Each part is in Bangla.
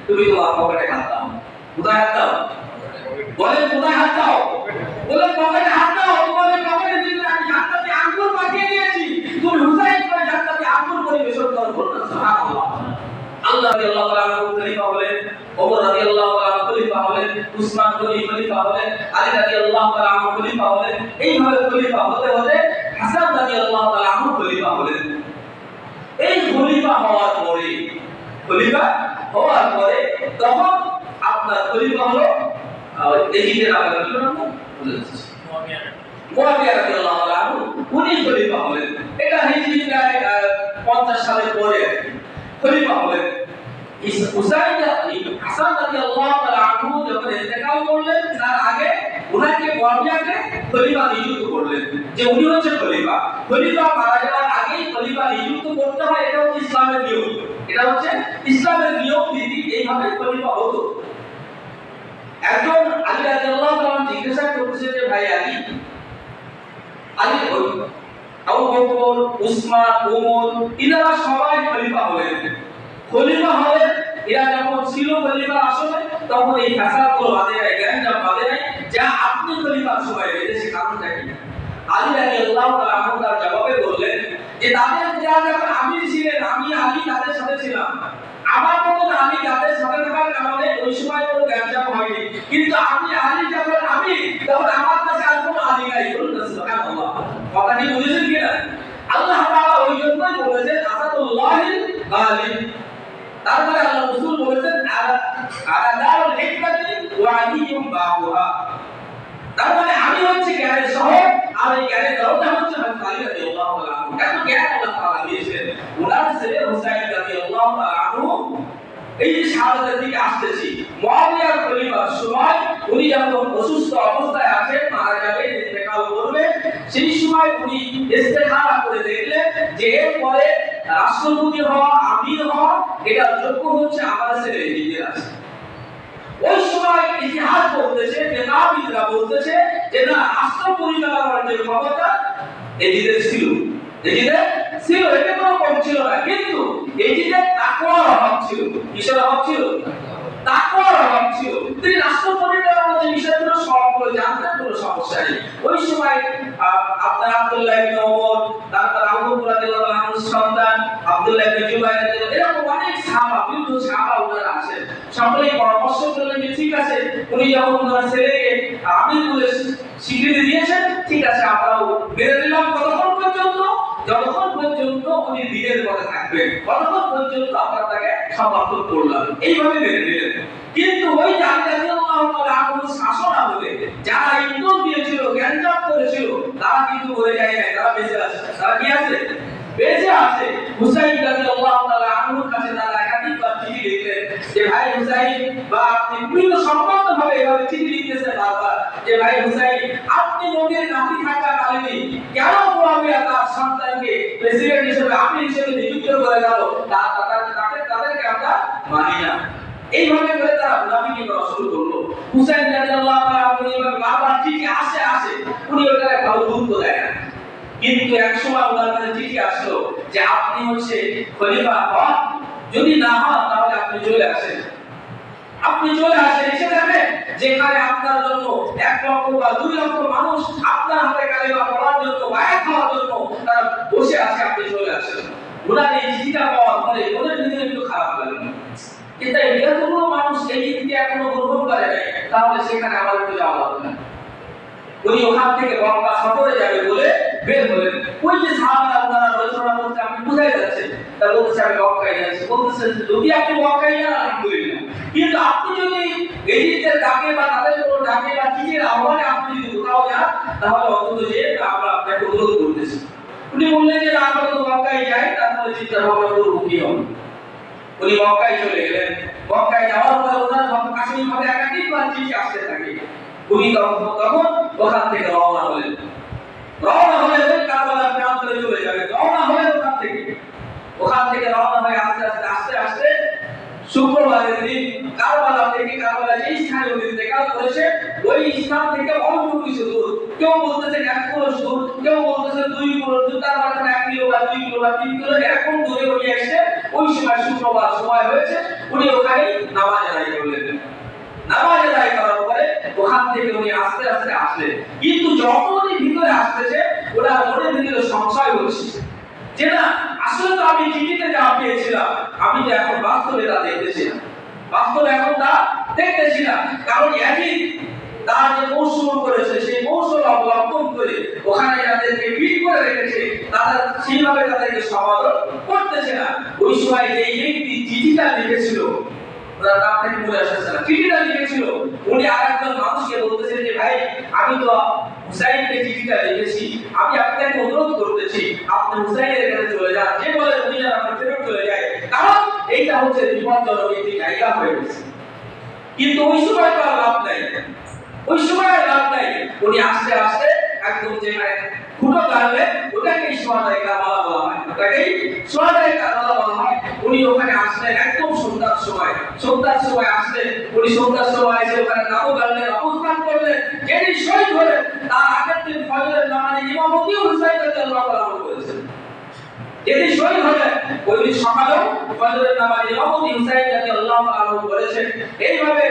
তুমি তোমার পকেটে হাত দাও। কোথায় হাত দাও? বলে কোথায় হাত দাও? বলে পকেটে হাত দাও। তোমাদের পকেটে দিলে আমি জান্নাতে আঙ্গুর পাঠিয়ে দিয়েছি, তুমি হুসাইন করে জান্নাতে আঙ্গুর পরিবেশন করো। বলুন সুবহানাল্লাহ। আল্লাহ রাদিয়াল্লাহু তাআলা আনহু খলিফা হলেন, ওমর রাদিয়াল্লাহু তাআলা আনহু খলিফা হলেন, উসমান গনি খলিফা হলেন, আলী রাদিয়াল্লাহু তাআলা আনহু খলিফা হলেন। এইভাবে খলিফা হতে হতে হাসান রাদিয়াল্লাহু তাআলা আনহু খলিফা হলেন। এই খলিফা হওয়ার পরে তখন আপনার খলিফা হলো এজিদের আবার কি নাম বলেছে, মুয়াবিয়া রাদিয়াল্লাহু তাআলা আনহু, উনি খলিফা হলেন। এটা হিজরি প্রায় 50 সালের পরে খলিফা হলেন। হাসান রাদিয়াল্লাহু তাআলা আনহু যখন ইন্তেকাল করলেন, তার আগে উনাকে মুয়াবিয়াকে খলিফা নিযুক্ত করলেন, যে উনি হচ্ছে খলিফা। খলিফা মারা যাওয়ার আগেই খলিফা নিযুক্ত করতে হয়, এটা হচ্ছে ইসলামের নিয়ম। এটা হচ্ছে ইসলামের নিয়ম নীতি, এইভাবে খলিফা হতো। একজন আলী রাদিয়াল্লাহু তাআলা জিজ্ঞাসা করতেছে যে ভাই আলী আবু বকর, উসমান, ওমর ইনারা সবাই খলিফা হলেন। খলিফা হলেন, এরা যখন ছিল খলিফা আসলে, তখন এই ফ্যাসাদগুলো বাদে নাই, গ্যাঞ্জাম বাদে নাই, যা আপনি খলিফার সময় বেঁধেছে কারণটা কি? আলী রাদিয়াল্লাহু তাআলা আনহু তার জবাবে বললেন যে তাদের যারা যখন আমির ছিলেন, আমি আলী তাদের সাথে ছিলাম। আমার মতন আলী তাদের সাথে থাকার কারণে ওই সময় কোনো গ্যাঞ্জাম হয়নি। কিন্তু আমি আলী যখন আমির, তখন আমার কাছে আর কোনো আলী নাই। বলুন সুবহানাল্লাহ। কথাটি বুঝেছেন কিনা? আল্লাহ তাআলা ওই জন্যই বলেছেন আসাদুল্লাহিল গালিব। তারপরে আল্লাহ রাসূল বলেছেন আলাদারুল হিকমাতি ওয়া আলিয়ুম বাবুহা। তার মানে আমি হচ্ছে জ্ঞানের শহর, আর এই জ্ঞানের দরজা হচ্ছে হযরত আলী রাদিয়াল্লাহু তাআলা আনহু। এত জ্ঞান আল্লাহ তাআলা দিয়েছেন। ওনার ছেলে হুসাইন রাদিয়াল্লাহু তাআলা আনহু এই যে শাহাদাতের দিকে আসতেছি, মুয়াবিয়ার খলিফার সময় উনি যখন অসুস্থ অবস্থায় আছেন, মারা যাবেন, ইন্তেকাল করবে, সেই সময় উনি ইস্তেখারা করে দেখলেন যে এরপরে রাষ্ট্রপতি হওয়া, আমির হওয়া, এটা যোগ্য হচ্ছে আমার ছেলে এজিদের আছে। ওই সময় ইতিহাস বলতেছে, নেতাবিদরা বলতেছে যে না, রাষ্ট্র পরিচালনার যে ক্ষমতা এজিদের ছিল, এটা কোনো কম ছিল না। কিন্তু এজিদের তাকওয়ার অভাব ছিল। কিসের অভাব ছিল? তাকওয়ার অভাব ছিল। তিনি রাষ্ট্র পরিচালনার যে বিষয়গুলো সবগুলো জানতেন, কোনো সমস্যা নেই। ওই সময় আপনার আব্দুল্লাহ ইবনে ওমর, তারপর আবু বকর রাদিয়াল্লাহু আনহু সন্তান আব্দুল্লাহ ইবনে জুবাইর রাদিয়াল্লাহু, এরকম অনেক সাহাবা, বৃদ্ধ সাহাবা ওনারা আছেন। সকলেই পরামর্শ করলেন যে ঠিক আছে, উনি যখন ওনার ছেলেকে আমির বলে স্বীকৃতি দিয়েছেন, ঠিক আছে আমরাও মেনে নিলাম। যতক্ষণ পর্যন্ত উনি দিনের পথে থাকবেন, ততক্ষণ পর্যন্ত আমরা তাকে সমর্থন করলাম, এইভাবে মেনে নিলেন। কিন্তু ওই আলী রাদিয়াল্লাহু তাআলা আনহুর শাসন আমলে যারা ইন্ধন দিয়েছিল, গ্যাঞ্জাম করেছিল, তারা কিন্তু মরে যায় নাই, তারা বেঁচে আছে। তারা কি আছে? বেঁচে আছে। হুসাইন রাদিয়াল্লাহু তাআলা আনহুর কাছে তারা একাধিকবার চিঠি লিখলেন যে ভাই হুসাইন, বা আপনি বিভিন্ন সম্পূর্ণভাবে এভাবে চিঠি লিখতেছেন বারবার যে ভাই হুসাইন, আপনি নবীর নাতি থাকাকালীন কেন মুয়াবিয়া তার সন্তানকে প্রেসিডেন্ট হিসেবে, আমির হিসেবে নিযুক্ত করে গেল? তাদেরকে আমরা মানি না। এইভাবে করে তারা মুনাফিকি করা শুরু করলো। হুসাইন রাদিয়াল্লাহু তাআলা আনহু এভাবে বারবার চিঠি আসে, উনি ওটাকে ভালো গুরুত্ব দেয় না। কিন্তু একসময় ওনার কাছে চিঠি আসলো যে আপনি হচ্ছে খলিফা হন, যদি না হন তাহলে আপনি চলে আসেন। এসে দেখেন যেখানে আপনার জন্য 1 লক্ষ বা 2 লক্ষ মানুষ আপনার হাতে কালেমা পড়ার জন্য, বায়াত হওয়ার জন্য তারা বসে আছে, আপনি চলে আসেন। ওনার এই চিঠিটা পাওয়ার পরে ওদের ভিতরে একটু খারাপ লাগলো, কিন্তু এতগুলো মানুষ এই চিঠিটা এখনো গ্রহণ করে নাই, তাহলে সেখানে আমার একটু যাওয়া লাগবে না। উনি ওখান থেকে মক্কা সফরে যাবে বলে বের হলেন। ওই যে সাহাবারা ওনারা আলোচনা করতে, আমি বুঝাই যাচ্ছে, তা বলছে আমি মক্কায় যাচ্ছি। বলতেছেন যদি আপনি মক্কায় যান আলহামদুলিল্লাহ, কিন্তু আপনি যদি এজিদের ডাকে বা তাদের কোনো ডাকে বা চিঠির আহ্বানে আপনি যদি কোথাও যান, তাহলে অন্তত যে আমরা আপনাকে অনুরোধ করতেছি। উনি বললেন যে আমরা তো মক্কায় যাই, তারপরে চিন্তা ভাবনা করবো কি হবে। উনি মক্কায় চলে গেলেন। মক্কায় যাওয়ার পরে ওনার কাশ্মীরভাবে একাধিকবার চিঠি আসতে থাকে। উনি তখন ওখান থেকে রওনা হলেন কারবালার প্রান্তরে চলে যাবেন। ওখান থেকে রওনা হয়ে আস্তে আস্তে শুক্রবারের দিন কারবালা যে স্থানে উনি ইন্তেকাল করেছে, ওই স্থান থেকে অল্প কিছু দূর, কেউ বলতেছে 1 ক্রোশ দূর, কেউ বলতেছে 2 ক্রোশ দূর, তার মাঝখানে 1 কিলো বা 2 কিলো বা 3 কিলো এরকম দূরে উনি এসে ওই সময় শুক্রবার সময় হয়েছে, উনি ওখানে নামাজ থেকে উনি আস্তে আস্তে আসলেন। কিন্তু যখন উনি ভিতরে আসতেছে ওরা মনের ভিতরে সংশয় হচ্ছে যে না আসলে তো আমি চিঠিতে যা পেয়েছিলাম আমি তো এখন বাস্তবে তা দেখতেছি না, বাস্তবে এখন তা দেখতেছি না। কারণ ইয়াজিদ তার যে কৌশল করেছে সেই কৌশল অবলম্বন করে ওখানে যাদেরকে ফিট করে রেখেছে তাদের সেইভাবে তাদেরকে সমাদর করতেছে না। ওই সময় যে ব্যক্তি চিঠিটা লিখেছিল ওনার নাম থেকে মনে আসছে না, চিঠিটা লিখেছিল উনি আরেকজন মানুষকে বলতেছেন যে ভাই আমি তো হুসাইনকে চিঠিটা লিখেছি, আমি আপনাকে অনুরোধ করতেছি আপনি হুসাইনের কাছে চলে যান, যে বলে উনি যেন আপনার ফেরত চলে যায়, কারণ এইটা হচ্ছে বিপজ্জনক একটি জায়গা হয়ে গেছে। কিন্তু ওই সময় তো আর লাভ নাই, ওই সময় আর লাভ নাই। উনি আস্তে আস্তে একদম যেখানে খুঁটো গাড়বে ওটাকেই সোয়াদাই কারবালা বলা হয়, ওটাকেই সোয়াদাই কারবালা বলা হয়। উনি ওখানে আসলেন একদম সন্ধ্যার সময় আসলেন। উনি সন্ধ্যার সময় এসে ওখানে নামও গাড়লেন, অবস্থান করলেন। যেদিন শহীদ হলেন তার আগের দিন ফজরের নামাজে ইমামতিও হুসাইন রাদিয়াল্লাহু তাআলা করেছেন। যেদিন শহীদ হলেন ওই দিন সকালেও ফজরের নামাজে ইমামতি হুসাইন রাদিয়াল্লাহু তাআলা করেছেন। এইভাবে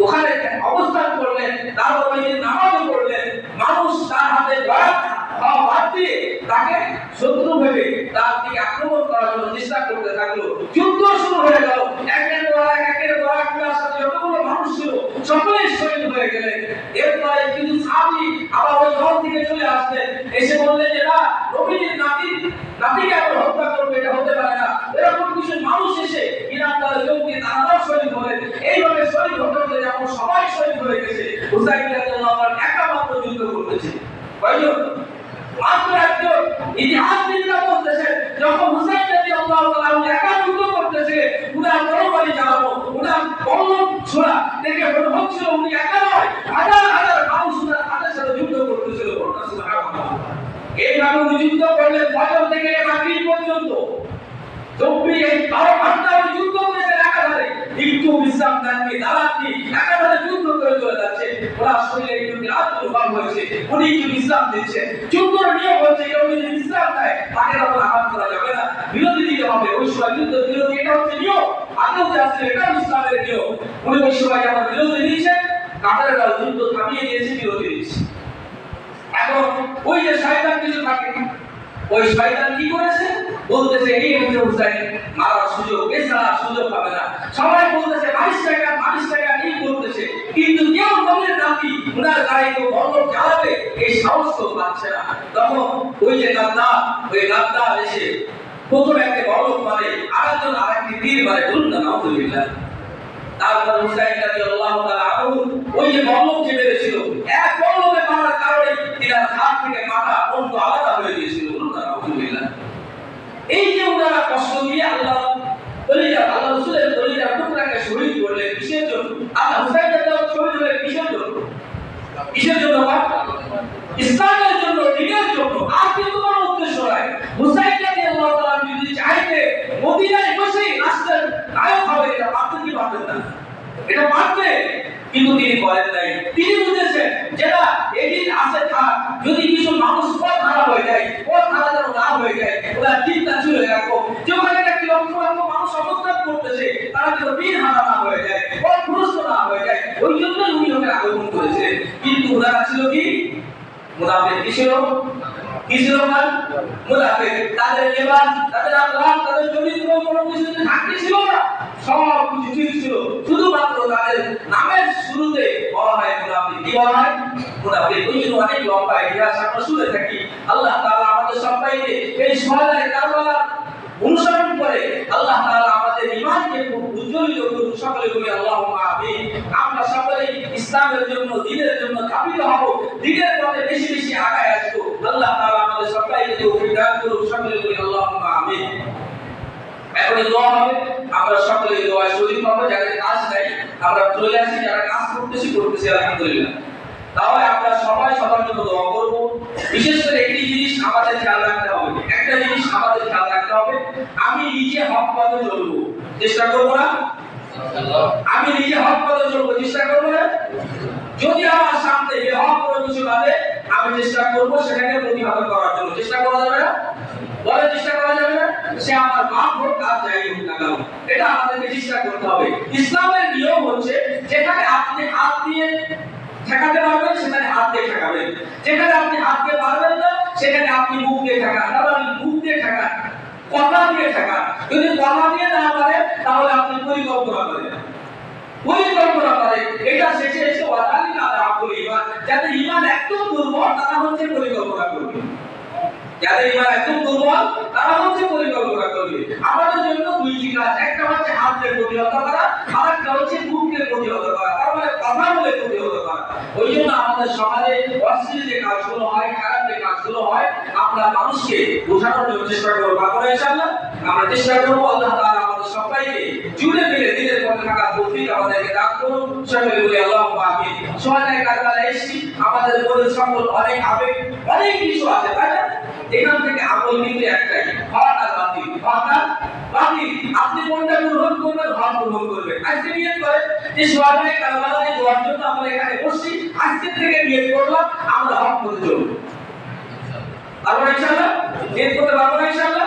ওখানে অবস্থান করলেন, তারপর ওই দিন নামাজও পড়লেন। মানুষ তার হাতে বাদ দিয়ে তাকে শত্রু ভেবে তার দিকে আক্রমণ করার জন্য চেষ্টা করতে থাকলো। যুদ্ধ শুরু হয়ে গেল, একের পর এক তার সাথে যতগুলো মানুষ ছিল সকলেই শহীদ হয়ে গেলেন। এরপরে কিছু সাহাবী আবার ওই দল থেকে চলে আসলেন, এসে বললেন যে না নবীর নাতিকে আবার হত্যা করবে, এটা হতে পারে না। এরকম কিছু মানুষ এসে ইরান দলে যোগ দিয়ে তারাও শহীদ হলেন। এইভাবে শহীদ হতে হতে যখন সবাই শহীদ হয়ে গেছে হুসাইন রাদিয়াল্লাহু আনহু একা মাত্র যুদ্ধ করতেছে। কয়জন? মাত্র একজন। ইতিহাসবিদরা বলতেছেন যখন হুসাইন রাদিয়াল্লাহু আনহু একা যুদ্ধ করতেছে উনার তরবারি চালানো, উনার কলম ছোড়া দেখে মনে হচ্ছিল উনি একা নয়, হাজার হাজার মানুষ উনার হাতের সাথে যুদ্ধ করতেছিল। সুবহানাল্লাহ। এইভাবে উনি যুদ্ধ করলেন ফজর থেকে মাগরিব পর্যন্ত। 12 ঘন্টা উনি যুদ্ধ করেছেন একাধারে, একটু বিশ্রাম নেননি, দাঁড়াননি, একাধারে যুদ্ধ করে চলে যাচ্ছে। ওরা শরীরে একটু ক্লান্ত ভাব হয়েছে, উনি একটু বিশ্রাম দিচ্ছেন। যুদ্ধের নিয়ম হচ্ছে কেউ যদি বিশ্রাম নেয় তাকে তখন আঘাত করা যাবে না, বিরতি দিতে হবে। ওই সময় যুদ্ধ বিরতি এটা হচ্ছে নিয়ম, আগেও যে আসলে এটা ইসলামের নিয়ম। উনি ওই সময় যখন বিরতি দিয়েছেন কাফেররা যুদ্ধ থামিয়ে দিয়েছে, বিরতি দিয়েছে। এখন ওই যে শয়তান কিছু থাকে, ওই শয়তান কি করেছে বলতেছে এই হচ্ছে হুসাইন, মারার সুযোগ, এছাড়া সুযোগ পাবে না। সবাই বলতেছে 22 টাকা এই করতেছে, কিন্তু কেউ নবীর নাতি উনার গায়ে কেউ বন্ধক জ্বালাবে এই সাহস তো পাচ্ছে না। তখন ওই যে গাদ্দার এসে প্রথম একটা বন্ধক মারে, আরেকজন আরেকটি তীর মারে, বলুন না নাউযুবিল্লাহ। তারপর হুসাইন রাদিয়াল্লাহু তাআলা আনহু ওই যে বন্ধক যে মেরেছিল এক বন্ধকে মারার কারণে তার হাত থেকে মাথা বন্ধ আলাদা হয়ে গিয়েছিল। বলুন না নাউযুবিল্লাহ। এই যে ওনারা কষ্ট দিয়ে আল্লাহ রাসূলের কলিজার টুকরাকে শহীদ করলেন কিসের জন্য? আল্লাহ হুসাইন রাদিয়াল্লাহু শহীদ হলেন কিসের জন্য? কিসের জন্য? ইসলামের জন্য, দ্বীনের জন্য। আর কিন্তু কোনো উদ্দেশ্য নাই। হুসাইন রাদিয়াল্লাহু তাআলা যদি চাইতে মদিনায় বসে রাষ্ট্রের নায়ক হবে, এটা পারতেন কি পারতেন না? এটা পারতেন, কিন্তু তিনি করেন নাই। তিনি বুঝেছেন যেটা এদিন আছে থাক, যদি কিছু মানুষ পথ হারা হয়ে যায়, পথ হারা যেন না হয়ে যায়, ওরা চিন্তা চলে রাখো যে ওখানে একটি লক্ষ লক্ষ মানুষ অবস্থান করতেছে, তারা যেন দিন হারা না হয়ে যায়, পথ ভ্রষ্ট না হয়ে যায়। ওই জন্যই উনি ওকে আগমন করেছিলেন। কিন্তু ওনারা ছিল কি মুনাফিক। কি ছিল? না মুনাফিক। তাদের লেবাস, তাদের আখলাক, তাদের চরিত্র কোনো কিছু থাকতে ছিল না, সব কিছু ঠিক ছিল। শুধুমাত্র তাদের নামের শুরুতে বলা হয় মুনাফিক। কি বলা হয়? মুনাফিক। ওই জন্য অনেক লম্বা ইতিহাস আমরা শুনে থাকি। আল্লাহ তাআলা আমাদের সবাইকে এই শহীদের কারবালা অনুসরণ করে আল্লাহ তাআলা আমাদের ঈমানকে খুব উজ্জ্বলিত করুন। সকলে বলি আল্লাহুম্মা আমিন। আমরা সকলে ইসলামের জন্য, দ্বীনের জন্য ধাবিত হব, দ্বীনের পথে বেশি বেশি আগায় আসবো। আল্লাহ তাআলা আমাদের সবাইকে তৌফিক দান করুন। সকলে বলি আল্লাহুম্মা আমিন। এখন দোয়া হবে, আমরা সকলে দোয়ায় শরীক হব। যাদের কাজ নাই আমরা চলে আসি, যারা কাজ করতেছি আলহামদুলিল্লাহ। তাহলে আমরা সবাই সবার জন্য দোয়া করব। বিশেষ করে একটি জিনিস আমাদের খেয়াল রাখতে হবে, একটা জিনিস আমাদের খেয়াল রাখতে হবে, আমি নিজে হক পথে চলবো, চেষ্টা করব না? আমি নিজে হক পথে চলবো, চেষ্টা করব না? যদি আমার সামনে বেহক কোনো কিছু বাদে আমি চেষ্টা করব সেটাকে প্রতিহত করার জন্য। চেষ্টা করা যাবে না? বলে চেষ্টা করা যাবে না? সে আমার বাপ হোক আর যাই হোক না কেন, এটা আমাদেরকে চেষ্টা করতে হবে। ইসলামের নিয়ম হচ্ছে যেখানে আপনি হাত দিয়ে ঠেকাতে পারবেন সেখানে হাত দিয়ে ঠেকাবেন, যেখানে আপনি হাত দিয়ে পারবেন না সেখানে আপনি মুখ দিয়ে ঠেকান। তাহলে আপনি মুখ দিয়ে ঠেকান, কথা দিয়ে ঠেকান। যদি কথা দিয়ে না পারেন তাহলে আপনি পরিকল্পনা করেন, পরিকল্পনা করে এটা শেষে এসে ওয়াদালিকা আবুল ঈমান, যাদের ঈমান একদম দুর্বল তারা হচ্ছে পরিকল্পনা করবে, যাদের ঈমান একদম দুর্বল তারা হচ্ছে পরিকল্পনা করবে। আমাদের জন্য দুইটি কাজ, একটা হচ্ছে হাতের প্রতিহত করা, আর একটা হচ্ছে মুখের প্রতিহত করা, তার মানে কথা বলে প্রতিহত করা। ওই জন্য আমাদের সমাজে অশ্লীল যে কাজগুলো হয়, খারাপ যে কাজগুলো হয়, আমরা মানুষকে বোঝানোর জন্য চেষ্টা করবো। আপনারা ইনশাআল্লাহ আমরা চেষ্টা করবো। আল্লাহ তাআলা আমাদের সবাইকে জুড়ে মিলে দিনের পথে থাকার তৌফিক আমাদেরকে দান করুন। সকলে বলি আল্লাহুম্মা আমিন। সোহানায় কারবালা এসেছি, আমাদের মনে সকল অনেক আবেগ, অনেক কিছু আছে, তাই না? এখান থেকে আমল কিন্তু একটাই, হক আর বাতিল, হক আর বাতিল। আপনি কোনটা গ্রহণ করবেন, হক গ্রহণ করবেন। আজকে নিয়ত করেন যে সোহানায় কারবালায় যাওয়ার জন্য আমরা এখানে বসছি, আজকে থেকে নিয়ত করলাম আমরা হক করে চলব। আমরা ইনশাআল্লাহ নিয়ত করতে পারবো না ইনশাআল্লাহ?